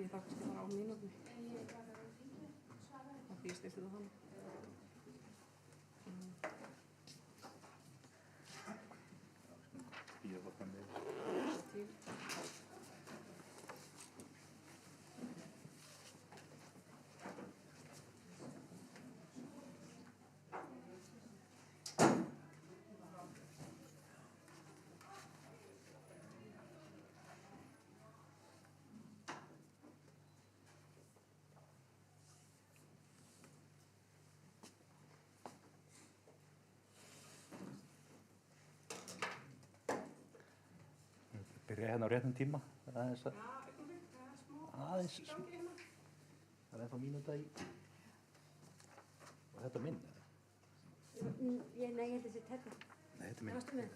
Ég þarf kannski bara á mínúti. Það því ég stilti það þannig. Ég var þannig. Byrja hérna á réttum tíma. Aðeins að... Aðeins... Það ennþá mínúta í... Og þetta minn? Nei, ég held að þetta. Nei, þetta minn. Varstu með?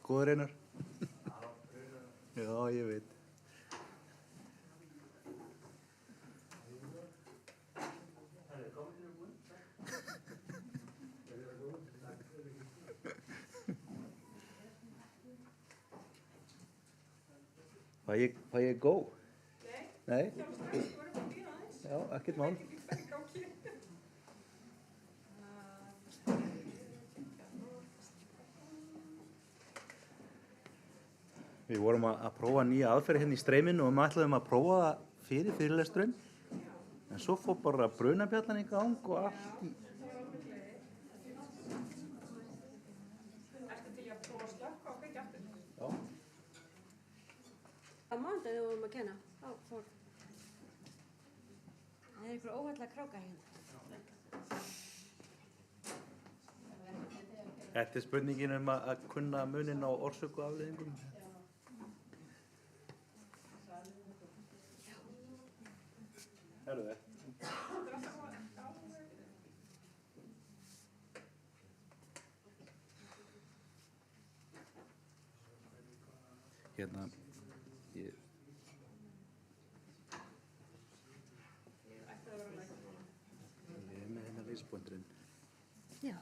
Góður Einar? Já, ég veit. Fæ ég go? Nei. Já, ekkert mál. Við vorum að prófa nýja aðferð hérna í streyminu og við ætlaðum að prófa það fyrir fyrirlesturinn. En svo fór bara brunabjallan í gang og allt í... Ertu til að prófa að slökka og kveikja aftur? Já. Á mánudaginn þegar við vorum að kenna, þá fór. Það einhver óhættilega kráka hérna. Þetta spurningin að kunna muninn á orsök og afleiðingum. Herðu þið? Hérna, ég er með hérna lýsbóndurinn. Já.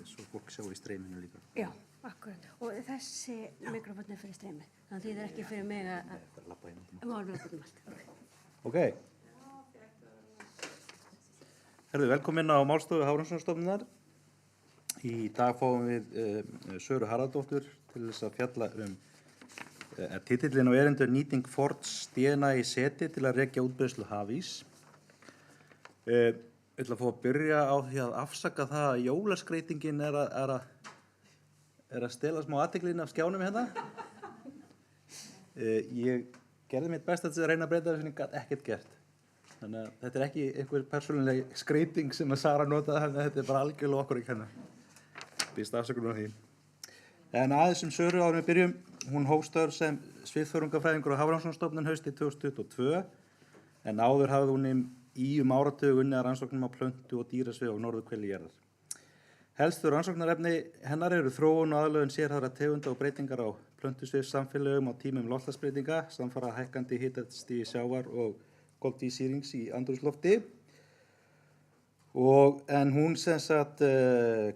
Svo fólk sjá í streyminu líka. Já, akkurat. Og þessi mikrofónn er fyrir streymi. Þannig að það er ekki fyrir mig að... Nei, bara labba inn út um allt. Málum allt. Ok. Herðu, velkomin á Málstofu Hafrannsóknastofnunar. Í dag fáum við Söru Harðardóttur til þess að fjalla titillinn á erindur nýting forns DNA í seti til að rekja útbreiðslu hafís. Ég ætla að fá að byrja á því að afsaka það að jólaskreitingin er að stela smá athyglin af skjánum hérna. Ég gerði mitt besta til að reyna að breyta þessu en ég gat ekkert gert. Þannig að þetta er ekki einhver persónuleg skreiting sem að Sara notaði, þannig að þetta er bara algjörlega okkur ekki hennar. Býst afsökunum á því. En aðeins Söru áður við byrjum, hún hóf störf sem sviðþörungafræðingur á Hafrannsóknastofnun haustið 2022, en áður hafði hún í áratug unnið að rannsóknum á plöntu og dýrasvið og norðurhveli jarðar. Helstu rannsóknarefni hennar eru þróun og aðlögun sérhæfðra tegunda og breytingar á plöntusvifssamfélögum á tímum loftslagsbreytinga, samfara hækkandi hitastigi sjávar og koltvísýrings í andrúmslofti. En hún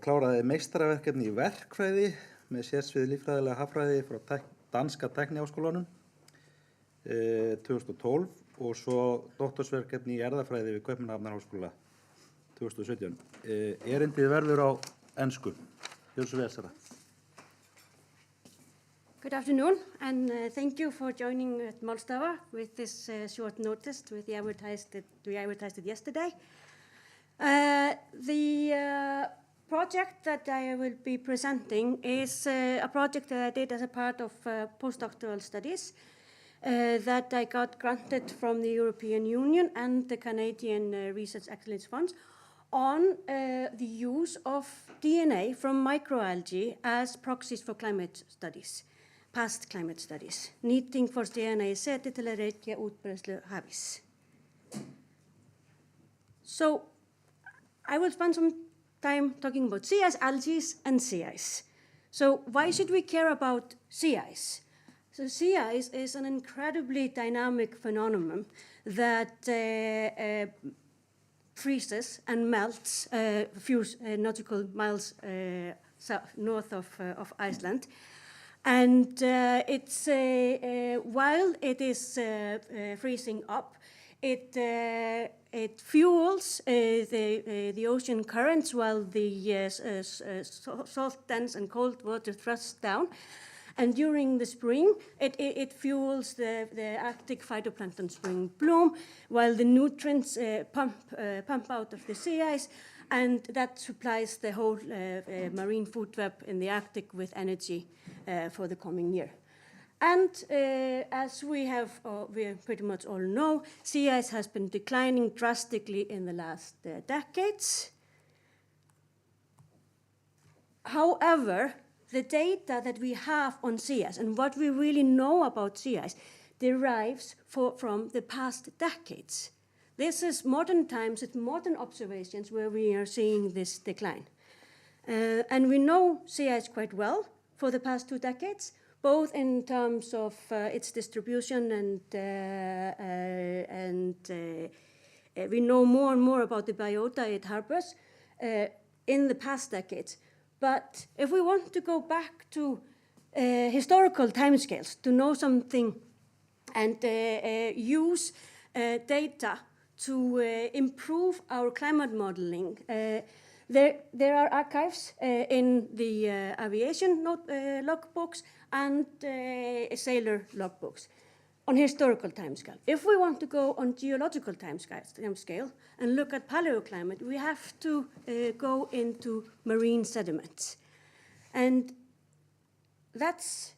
kláraði meistaraverkefni í verkfræði með sérsvið líffræðilega hagfræði frá danska tækniháskólanum 2012 og svo doktorsverkefni í erfðafræði við Kaupmannahafnarháskóla 2017. Erindið verður á ensku. Gjörðu svo vel, Sara. Good afternoon, and thank you for joining at Málstofa with this short notice. We advertised it yesterday. The project that I will be presenting is a project that I did as a part of postdoctoral studies that I got granted from the European Union and the Canadian Research Excellence Funds on the use of DNA from microalgae as proxies for climate studies. past climate studies. Nýting forstegjana í seti til að rekja útbreiðslu hafís. So I will spend some time talking about sea ice, algae, and sea ice. So why should we care about sea ice? So sea ice is an incredibly dynamic phenomenon that freezes and melts a few nautical miles north of Iceland. And it's while it is freezing up, it fuels the ocean currents while the salt, dense, and cold water thrusts down. And during the spring, it fuels the Arctic phytoplankton spring bloom, while the nutrients pump out of the sea ice, and that supplies the whole marine food web in the Arctic with energy for the coming year. And as we pretty much all know, sea ice has been declining drastically in the last decades. However, the data that we have on sea ice and what we really know about sea ice derives from the past decades. This is modern times, it's modern observations where we are seeing this decline. And we know sea ice quite well for the past 2 decades, both in terms of its distribution and we know more and more about the biota it harbors in the past decades. But if we want to go back to historical timescales to know something and use data to improve our climate modeling, there are archives in the aviation logbooks and sailor logbooks on historical timescale. If we want to go on geological timescale and look at paleoclimate, we have to go into marine sediments. And that's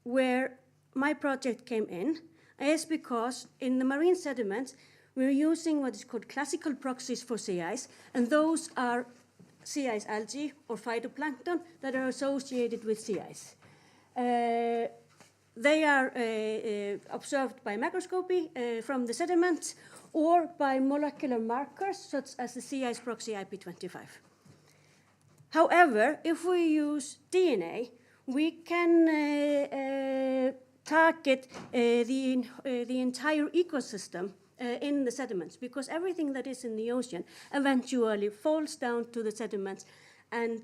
where my project came in, is because in the marine sediments, we're using what is called classical proxies for sea ice, and those are sea ice algae or phytoplankton that are associated with sea ice. They are observed by microscopy from the sediments or by molecular markers such as the sea ice proxy IP25. However, if we use DNA, we can target the entire ecosystem in the sediments, because everything that is in the ocean eventually falls down to the sediments and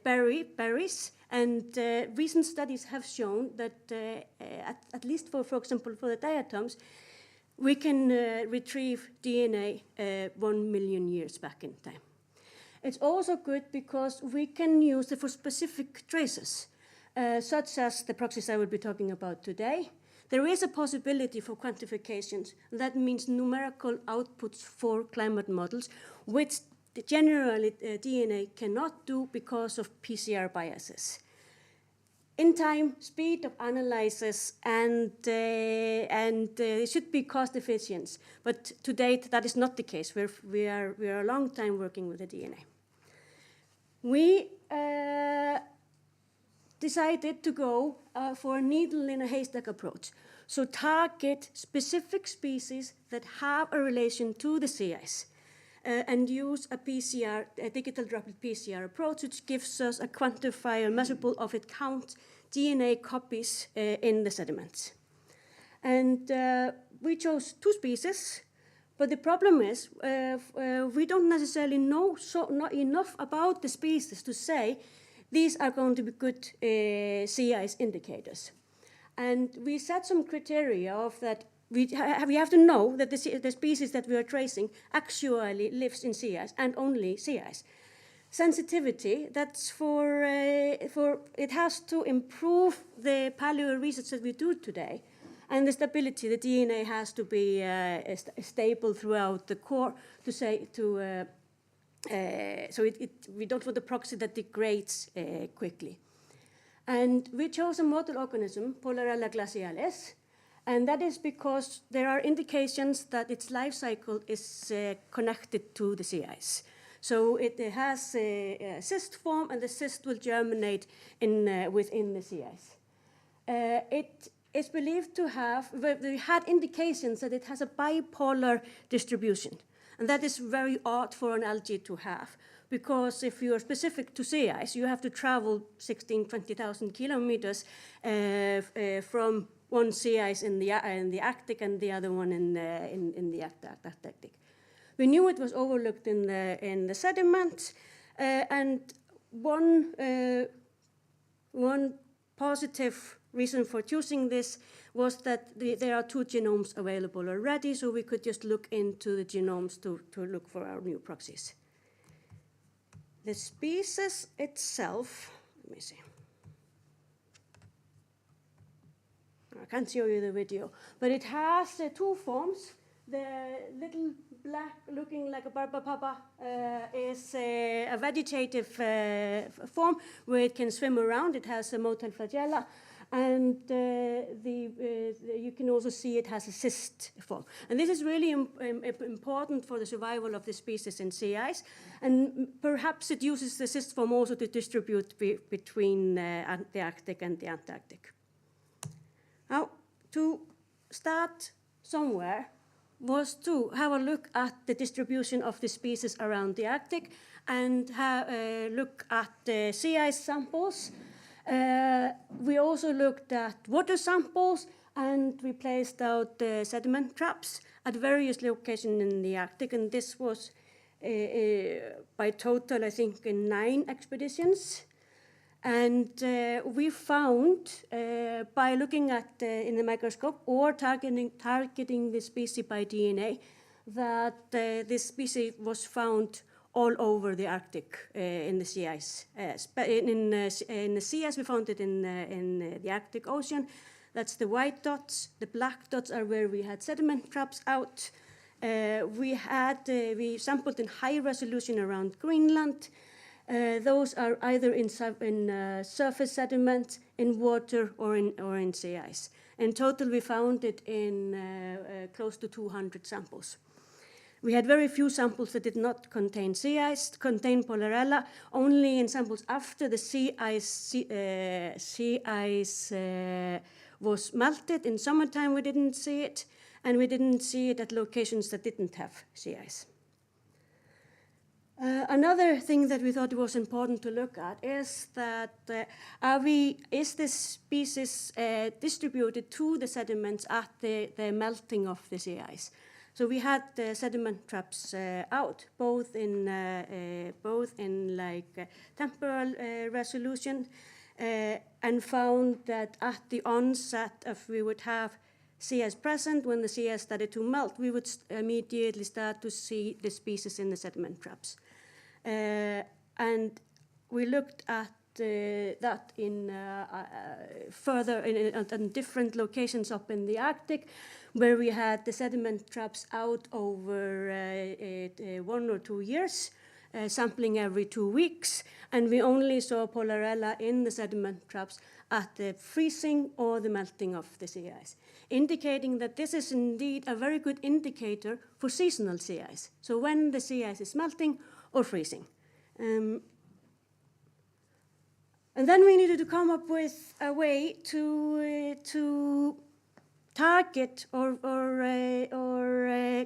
buries. And recent studies have shown that, at least for example, for the diatoms, we can retrieve DNA 1 million years back in time. It's also good because we can use it for specific traces, such as the proxies I will be talking about today. There is a possibility for quantifications. That means numerical outputs for climate models, which generally DNA cannot do because of PCR biases. In time, speed of analysis and it should be cost efficient, but to date that is not the case. We are a long time working with the DNA. We decided to go for a needle in a haystack approach, so target specific species that have a relation to the sea ice. And use a PCR, a digital droplet PCR approach, which gives us a quantifier measurable of it count DNA copies in the sediments. And we chose 2 species, but the problem is we don't necessarily know not enough about the species to say these are going to be good sea ice indicators. And we set some criteria of that. We have to know that the species that we are tracing actually lives in sea ice and only sea ice. Sensitivity, that's for it has to improve the paleo research that we do today. And the stability, the DNA has to be stable throughout the core so we don't want a proxy that degrades quickly. And we chose a model organism, Polarella glacialis. And that is because there are indications that its life cycle is connected to the sea ice. So it has a cyst form, and the cyst will germinate within the sea ice. it is believed to have, we had indications that it has a bipolar distribution. And that is very odd for an algae to have, because if you are specific to sea ice, you have to travel 20,000 kilometers from one sea ice in the Arctic and the other one in the Antarctic. We knew it was overlooked in the sediment, and one positive reason for choosing this was that there are 2 genomes available already, so we could just look into the genomes to look for our new proxies. The species itself, let me see. I can't show you the video, but it has 2 forms. The little black, looking like a barbapapa, is a vegetative form where it can swim around. It has a motile flagella, and you can also see it has a cyst form. And this is really important for the survival of the species in sea ice, and perhaps it uses the cyst form also to distribute between the Arctic and the Antarctic. Now, to start somewhere was to have a look at the distribution of the species around the Arctic and look at the sea ice samples. We also looked at water samples, and we placed out sediment traps at various locations in the Arctic, and this was by total, I think, 9 expeditions. And we found, by looking at in the microscope or targeting the species by DNA, that this species was found all over the Arctic in the sea ice. In the sea ice, we found it in the Arctic Ocean. That's the white dots. The black dots are where we had sediment traps out. We sampled in high resolution around Greenland. Those are either in surface sediment, in water, or in sea ice. In total, we found it in close to 200 samples. We had very few samples that did not contain sea ice, contain Polarella. Only in samples after the sea ice was melted in summertime we didn't see it, and we didn't see it at locations that didn't have sea ice. Another thing that we thought was important to look at is that is this species distributed to the sediments at the melting of the sea ice? So we had sediment traps out, both in like temporal resolution, and found that at the onset, if we would have sea ice present, when the sea ice started to melt, we would immediately start to see the species in the sediment traps. And we looked at that in further in different locations up in the Arctic, where we had the sediment traps out over 1 or 2 years, sampling every 2 weeks, and we only saw Polarella in the sediment traps at the freezing or the melting of the sea ice, indicating that this is indeed a very good indicator for seasonal sea ice. So when the sea ice is melting or freezing. And then we needed to come up with a way to target or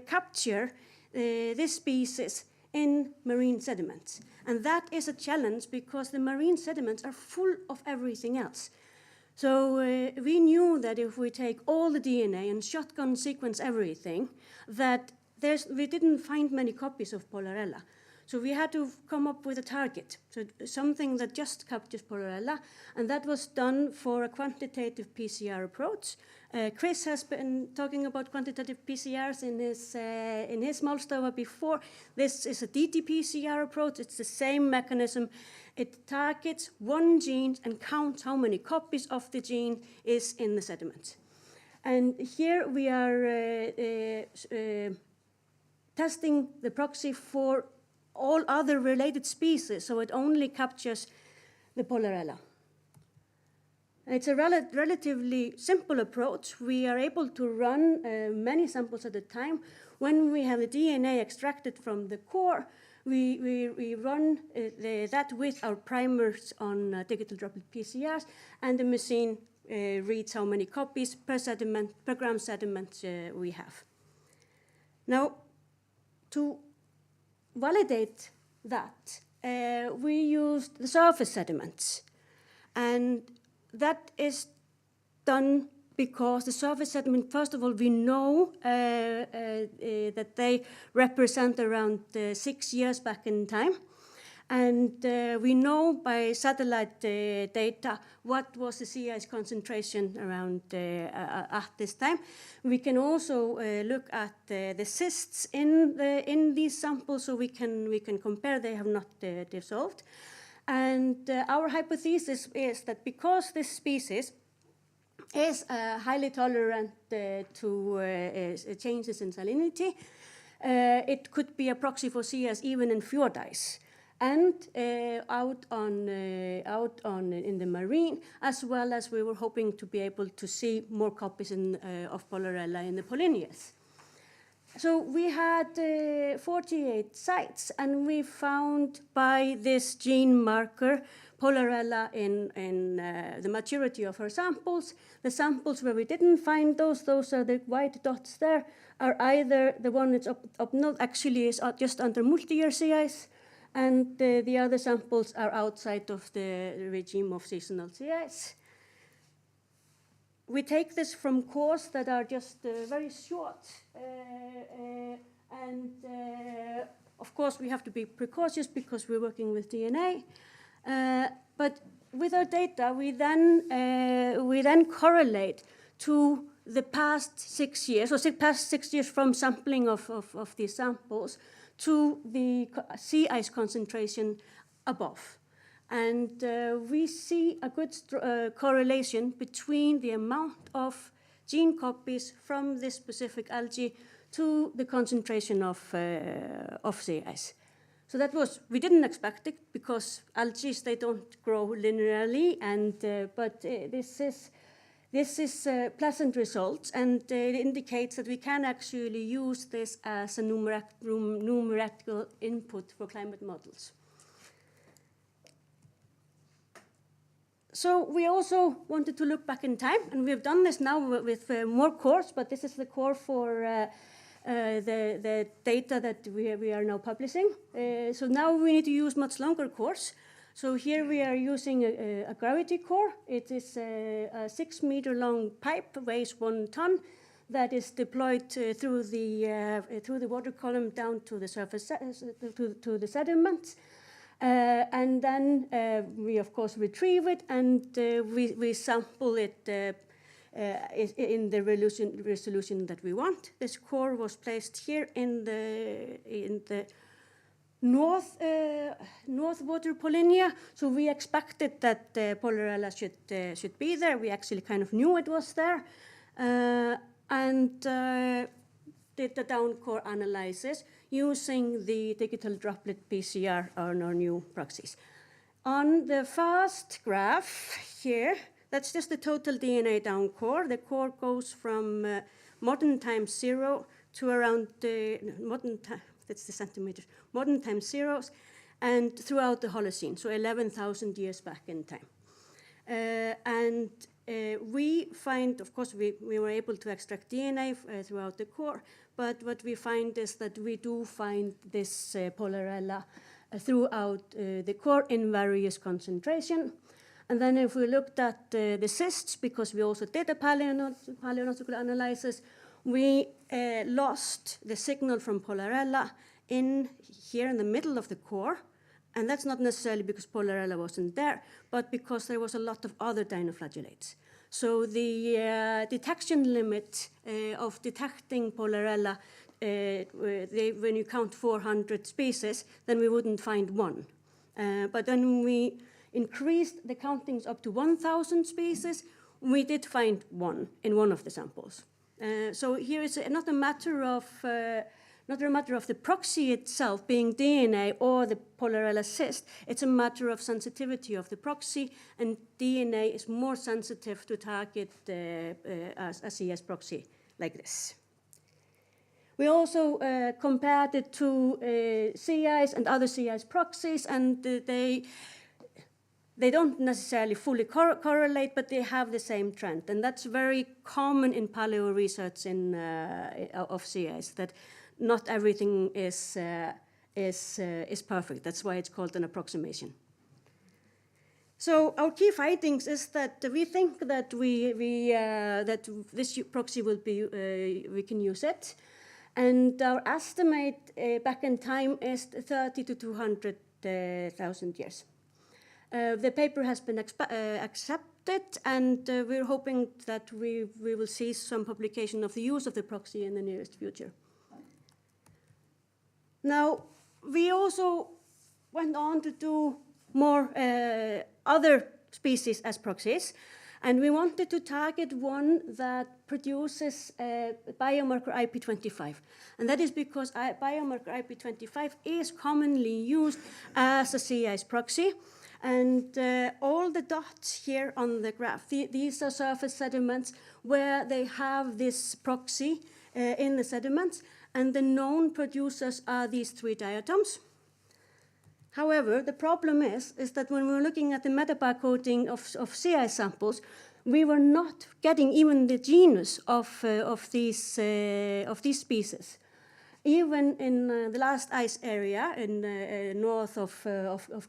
capture this species in marine sediments. And that is a challenge because the marine sediments are full of everything else. So we knew that if we take all the DNA and shotgun sequence everything, that we didn't find many copies of Polarella. So we had to come up with a target, so something that just captures Polarella, and that was done for a quantitative PCR approach. Chris has been talking about quantitative PCRs in his Málstofa before. This is a ddPCR approach. It's the same mechanism. It targets one gene and counts how many copies of the gene is in the sediment. And here we are testing the proxy for all other related species, so it only captures the Polarella. It's a relatively simple approach. We are able to run many samples at a time. When we have the DNA extracted from the core, we run that with our primers on digital droplet PCRs, and the machine reads how many copies per gram sediment we have. Now, to validate that, we used the surface sediments, and that is done because the surface sediment, first of all, we know that they represent around 6 years back in time. And we know by satellite data what was the sea ice concentration around at this time. We can also look at the cysts in these samples, so we can compare. They have not dissolved. And our hypothesis is that because this species is highly tolerant to changes in salinity, it could be a proxy for sea ice even in fjord ice. And out in the marine, as well as we were hoping to be able to see more copies of Polarella in the polynyas. So we had 48 sites, and we found by this gene marker Polarella in the maturity of her samples. The samples where we didn't find those are the white dots there, are either the one that's up north actually is just under multi-year sea ice, and the other samples are outside of the regime of seasonal sea ice. We take this from cores that are just very short, and of course we have to be precautious because we're working with DNA. But with our data, we then correlate to the past 6 years, or past 6 years from sampling of these samples, to the sea ice concentration above. And we see a good correlation between the amount of gene copies from this specific algae to the concentration of sea ice. So that was, we didn't expect it because algae, they don't grow linearly, and but this is pleasant results, and it indicates that we can actually use this as a numerical input for climate models. So we also wanted to look back in time, and we've done this now with more cores, but this is the core for the data that we are now publishing. So now we need to use much longer cores. So here we are using a gravity core. It is a 6-meter long pipe, weighs 1 ton, that is deployed through the water column down to the surface, to the sediments. And then we, of course, retrieve it, and we sample it in the resolution that we want. This core was placed here in the north water polynya, so we expected that Polarella should be there. We actually kind of knew it was there, and did the down core analysis using the digital droplet PCR on our new proxies. On the first graph here, that's just the total DNA down core. The core goes from modern times 0 to around that's the centimeters, modern times zeros, and throughout the Holocene, so 11,000 years back in time. And we find, of course, we were able to extract DNA throughout the core, but what we find is that we do find this Polarella throughout the core in various concentration. And then if we looked at the cysts, because we also did a paleonautical analysis, we lost the signal from Polarella here in the middle of the core. And that's not necessarily because Polarella wasn't there, but because there was a lot of other dinoflagellates. So the detection limit of detecting Polarella, when you count 400 species, then we wouldn't find one. But then we increased the countings up to 1,000 species, we did find one in one of the samples. So here is not a matter of the proxy itself being DNA or the Polarella cyst. It's a matter of sensitivity of the proxy, and DNA is more sensitive to target a CS proxy like this. We also compared it to sea ice and other sea ice proxies, and they don't necessarily fully correlate, but they have the same trend. And that's very common in paleo research of sea ice, that not everything is perfect. That's why it's called an approximation. So our key findings is that we think that that this proxy will be, we can use it. And our estimate back in time is 30 to 200,000 years. The paper has been accepted, and we're hoping that we will see some publication of the use of the proxy in the nearest future. Now, we also went on to do more other species as proxies, and we wanted to target one that produces biomarker IP25. And that is because biomarker IP25 is commonly used as a sea ice proxy. And all the dots here on the graph, these are surface sediments where they have this proxy in the sediments, and the known producers are these 3 diatoms. However, the problem is that when we were looking at the metabarcoding of sea ice samples, we were not getting even the genus of these species. Even in the last ice area in north of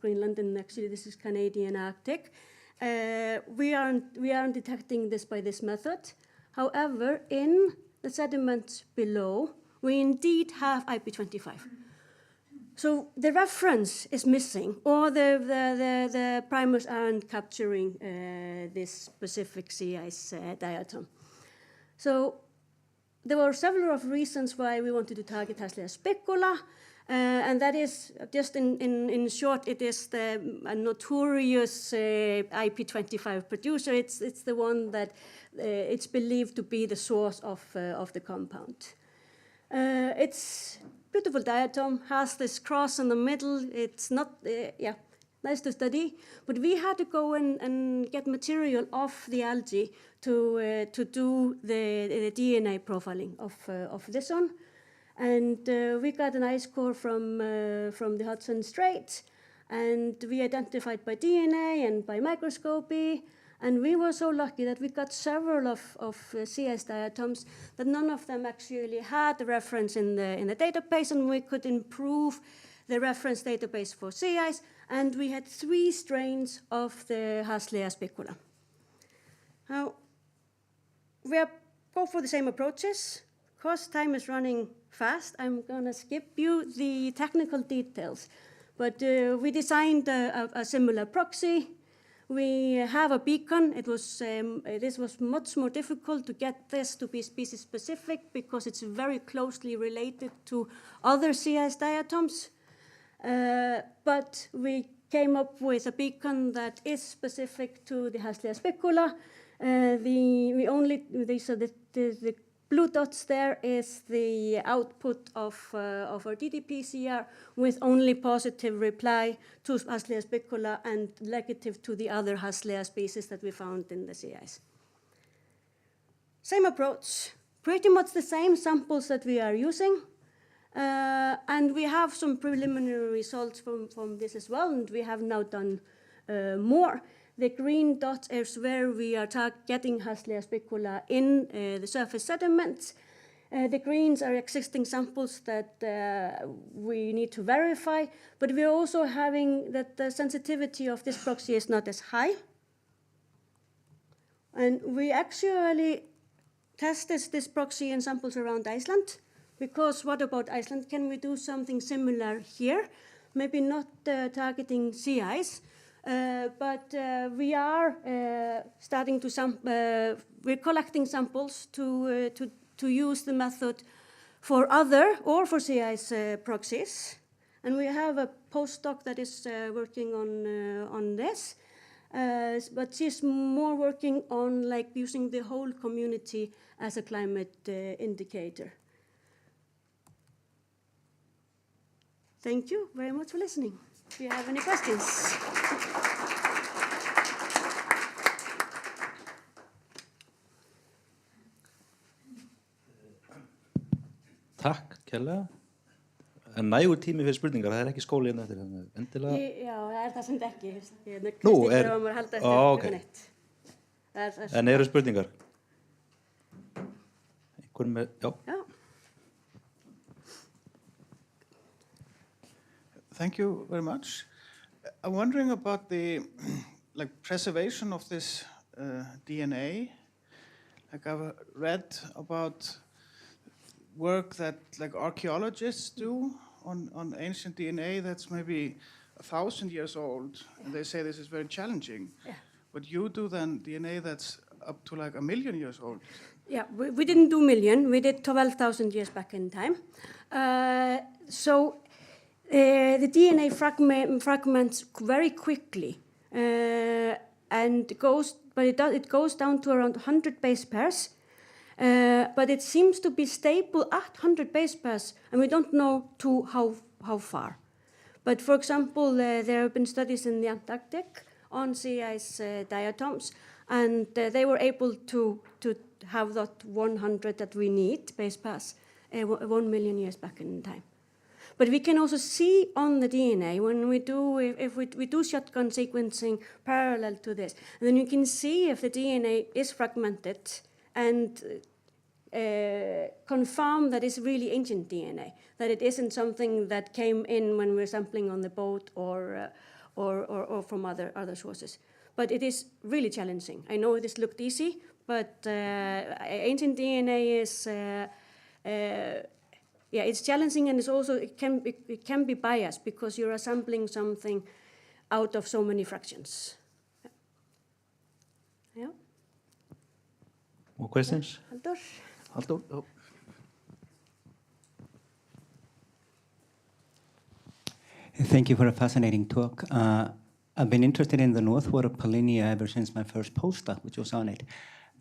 Greenland, and actually this is Canadian Arctic, we aren't detecting this by this method. However, in the sediments below, we indeed have IP25. So the reference is missing, or the primers aren't capturing this specific sea ice diatom. So there were several of reasons why we wanted to target Haslea spicula, and that is just in short, it is a notorious IP25 producer. It's the one that it's believed to be the source of the compound. It's beautiful diatom, has this cross in the middle. It's not, nice to study, but we had to go and get material off the algae to do the DNA profiling of this one. And we got an ice core from the Hudson Strait, and we identified by DNA and by microscopy. And we were so lucky that we got several of sea ice diatoms that none of them actually had the reference in the database, and we could improve the reference database for sea ice, and we had 3 strains of the Haslea spicula. Now, we go for the same approaches. Because time is running fast, I'm going to skip you the technical details. But we designed a similar proxy. We have a beacon. This was much more difficult to get this to be species specific because it's very closely related to other sea ice diatoms. But we came up with a beacon that is specific to the Haslea spicula. The blue dots there is the output of our ddPCR with only positive reply to Haslea spicula and negative to the other Haslea species that we found in the sea ice. Same approach, pretty much the same samples that we are using. And we have some preliminary results from this as well, and we have now done more. The green dot is where we are getting Haslea spicula in the surface sediments. The greens are existing samples that we need to verify, but we're also having that the sensitivity of this proxy is not as high. And we actually tested this proxy in samples around Iceland, because what about Iceland? Can we do something similar here? Maybe not targeting sea ice, but we are starting to we're collecting samples to use the method for other or for sea ice proxies, and we have a postdoc that is working on this, but she's more working on like using the whole community as a climate indicator. Thank you very much for listening. Do you have any questions? Takk kærlega. En nægur tími fyrir spurningar, það ekki skóli hérna eftir, þannig endilega. Já, það samt ekki. Nú, okay. En eru spurningar? Einhver með, já. Thank you very much. I'm wondering about the preservation of this DNA. I've read about work that archaeologists do on ancient DNA that's maybe 1,000 years old, and they say this is very challenging. Yeah. But you do then DNA that's up to 1 million years old. Yeah, we didn't do million. We did 12,000 years back in time. The DNA fragments very quickly, and it goes down to around 100 base pairs. But it seems to be stable at 100 base pairs, and we don't know to how far. But for example, there have been studies in the Antarctic on sea ice diatoms, and they were able to have that 100 that we need base pairs 1 million years back in time. But we can also see on the DNA when we do, if we do shotgun sequencing parallel to this, and then you can see if the DNA is fragmented and confirm that it's really ancient DNA, that it isn't something that came in when we're sampling on the boat or from other sources. But it is really challenging. I know this looked easy, but ancient DNA is it's challenging, and it can be biased because you're assembling something out of so many fractions. Yeah. More questions? Halldór. Oh. Thank you for a fascinating talk. I've been interested in the Northwater Polynya ever since my first postdoc, which was on it.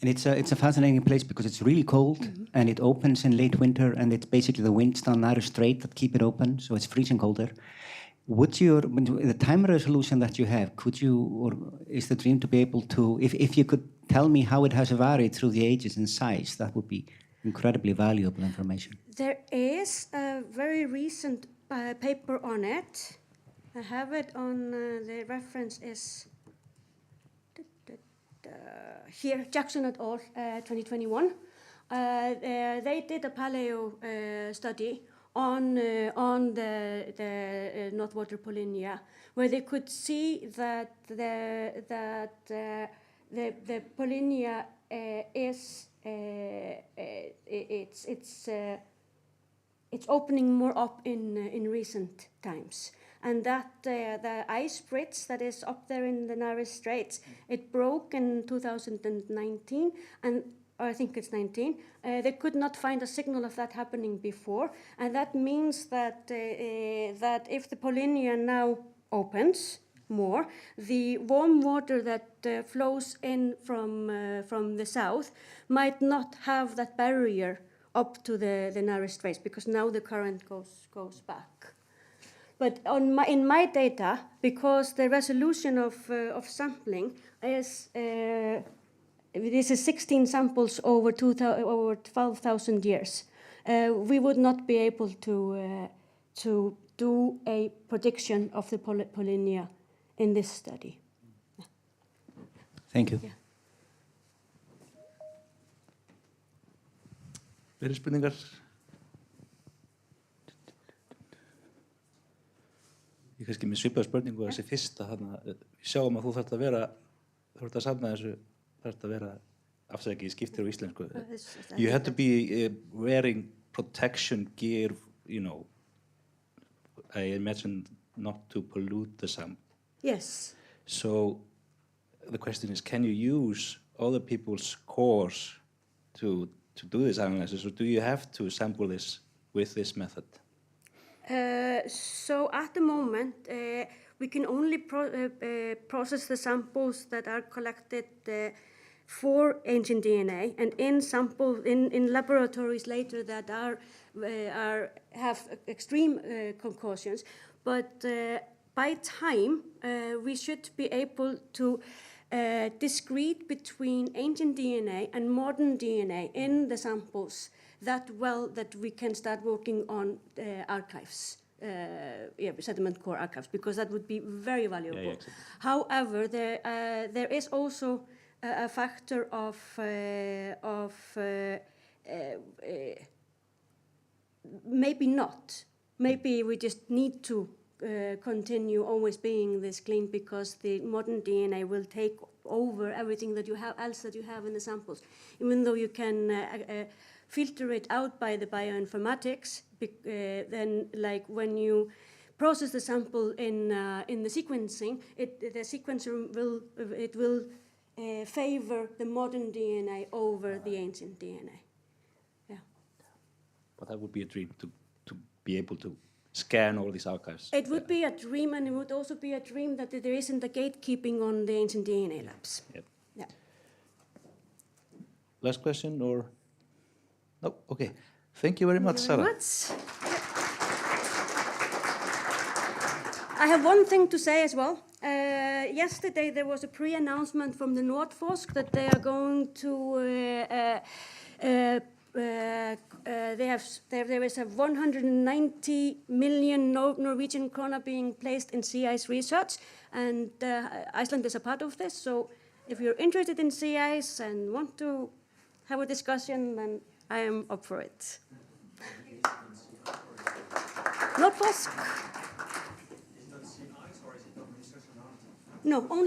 And it's a fascinating place because it's really cold, and it opens in late winter, and it's basically the winds down Narrow Strait that keep it open, so it's freezing cold there. The time resolution that you have, or is the dream to be able to, if you could tell me how it has varied through the ages in size, that would be incredibly valuable information. There is a very recent paper on it. I have it on, the reference is here, Jackson et al., 2021. They did a paleo study on the Northwater Polynya, where they could see that the Polynya is it's opening more up in recent times, and that the ice bridge that is up there in the Narrow Straits, it broke in 2019, and I think it's 19. They could not find a signal of that happening before, and that means that that if the Polynya now opens more, the warm water that flows in from the south might not have that barrier up to the Narrow Straits, because now the current goes back. But in my data, because the resolution of sampling is this is 16 samples over 12,000 years, we would not be able to do a prediction of the Polynya in this study. Thank you. Yeah. Fleiri spurningar? Ég kannski með svipaða spurningu þessi fyrsta þarna. Við sjáum að þú þarft að safna þessu, þarft að vera afsækið skiptir á íslensku. You had to be wearing protection gear, you know, I imagine not to pollute the sample. Yes. So the question is, can you use other people's cores to do this analysis, or do you have to sample this with this method? So at the moment, we can only process the samples that are collected for ancient DNA, and in laboratories later that have extreme concussions. But by time, we should be able to discrete between ancient DNA and modern DNA in the samples that we can start working on archives. sediment core archives, because that would be very valuable. Yeah, exactly. However, there is also a factor of maybe not. Maybe we just need to continue always being this clean, because the modern DNA will take over everything that you have in the samples. Even though you can filter it out by the bioinformatics, then like when you process the sample in the sequencing, the sequencer will favor the modern DNA over the ancient DNA. Yeah. But that would be a dream to be able to scan all these archives. It would be a dream, and it would also be a dream that there isn't a gatekeeping on the ancient DNA labs. Yep. Yeah. Last question, or? No? Okay. Thank you very much, Sara. I have one thing to say as well. Yesterday there was a pre-announcement from the Nordforsk that they are going to there is a 190 million Norwegian krona being placed in sea ice research, and Iceland is a part of this. So if you're interested in sea ice and want to have a discussion, then I am up for it. Nordforsk. No, only